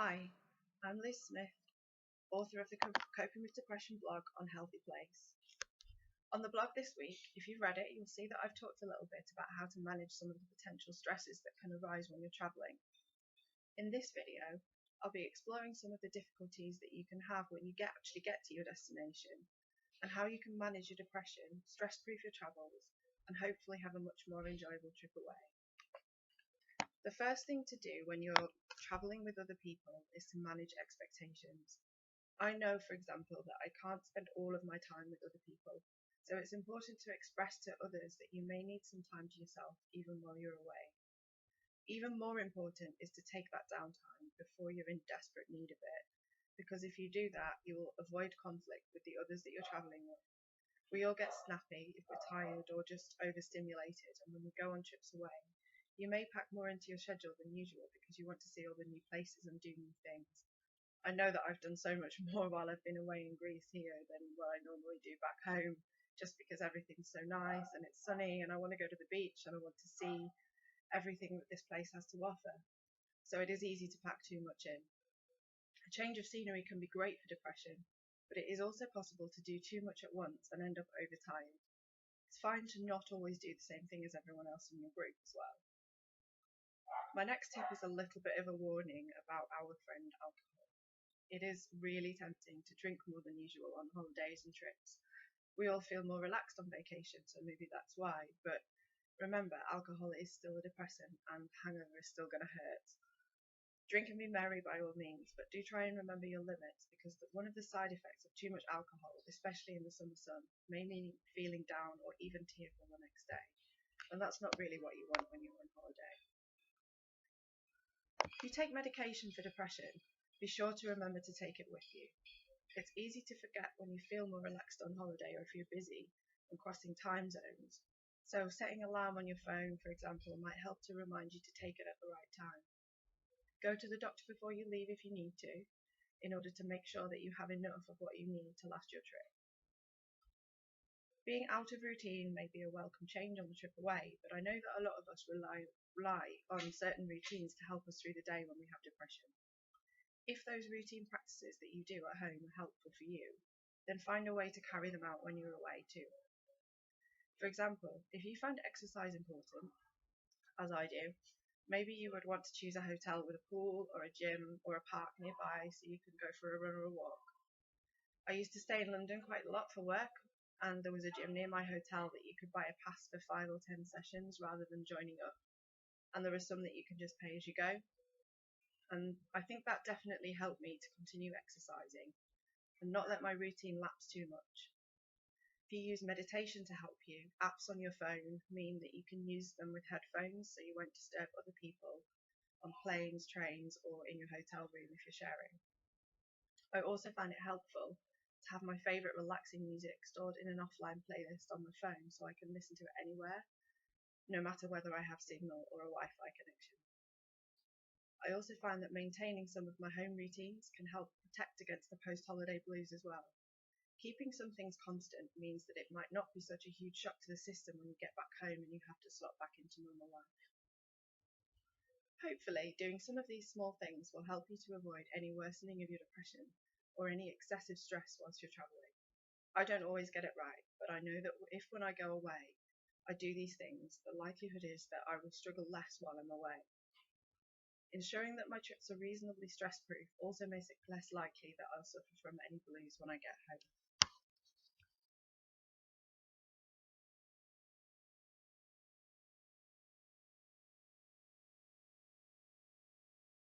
Hi, I'm Liz Smith, author of the Coping with Depression blog on HealthyPlace. On the blog this week, if you've read it, you'll see that I've talked a little bit about how to manage some of the potential stresses that can arise when you're travelling. In this video, I'll be exploring some of the difficulties that you can have when you actually get to your destination, and how you can manage your depression, stress-proof your travels, and hopefully have a much more enjoyable trip away. The first thing to do when you're travelling with other people is to manage expectations. I know, for example, that I can't spend all of my time with other people, so it's important to express to others that you may need some time to yourself even while you're away. Even more important is to take that downtime before you're in desperate need of it, because if you do that, you will avoid conflict with the others that you're travelling with. We all get snappy if we're tired or just overstimulated, and when we go on trips away, you may pack more into your schedule than usual because you want to see all the new places and do new things. I know that I've done so much more while I've been away in Greece here than what I normally do back home, just because everything's so nice and it's sunny and I want to go to the beach and I want to see everything that this place has to offer. So it is easy to pack too much in. A change of scenery can be great for depression, but it is also possible to do too much at once and end up overtired. It's fine to not always do the same thing as everyone else in your group as well. My next tip is a little bit of a warning about our friend alcohol. It is really tempting to drink more than usual on holidays and trips. We all feel more relaxed on vacation, so maybe that's why, but remember, alcohol is still a depressant and hangover is still going to hurt. Drink and be merry by all means, but do try and remember your limits, because one of the side effects of too much alcohol, especially in the summer sun, may mean feeling down or even tearful the next day, and that's not really what you want when you're on holiday. If you take medication for depression, be sure to remember to take it with you. It's easy to forget when you feel more relaxed on holiday or if you're busy and crossing time zones. So setting an alarm on your phone, for example, might help to remind you to take it at the right time. Go to the doctor before you leave if you need to, in order to make sure that you have enough of what you need to last your trip. Being out of routine may be a welcome change on the trip away, but I know that a lot of us rely on certain routines to help us through the day when we have depression. If those routine practices that you do at home are helpful for you, then find a way to carry them out when you're away too. For example, if you find exercise important, as I do, maybe you would want to choose a hotel with a pool or a gym or a park nearby so you can go for a run or a walk. I used to stay in London quite a lot for work, and there was a gym near my hotel that you could buy a pass for 5 or 10 sessions rather than joining up, and there are some that you can just pay as you go. And I think that definitely helped me to continue exercising and not let my routine lapse too much. If you use meditation to help you, apps on your phone mean that you can use them with headphones so you won't disturb other people on planes, trains, or in your hotel room if you're sharing. I also find it helpful to have my favourite relaxing music stored in an offline playlist on my phone so I can listen to it anywhere, no matter whether I have signal or a Wi-Fi connection. I also find that maintaining some of my home routines can help protect against the post-holiday blues as well. Keeping some things constant means that it might not be such a huge shock to the system when you get back home and you have to slot back into normal life. Hopefully, doing some of these small things will help you to avoid any worsening of your depression or any excessive stress whilst you're travelling. I don't always get it right, but I know that if when I go away, I do these things, the likelihood is that I will struggle less while I'm away. Ensuring that my trips are reasonably stress-proof also makes it less likely that I'll suffer from any blues when I get home.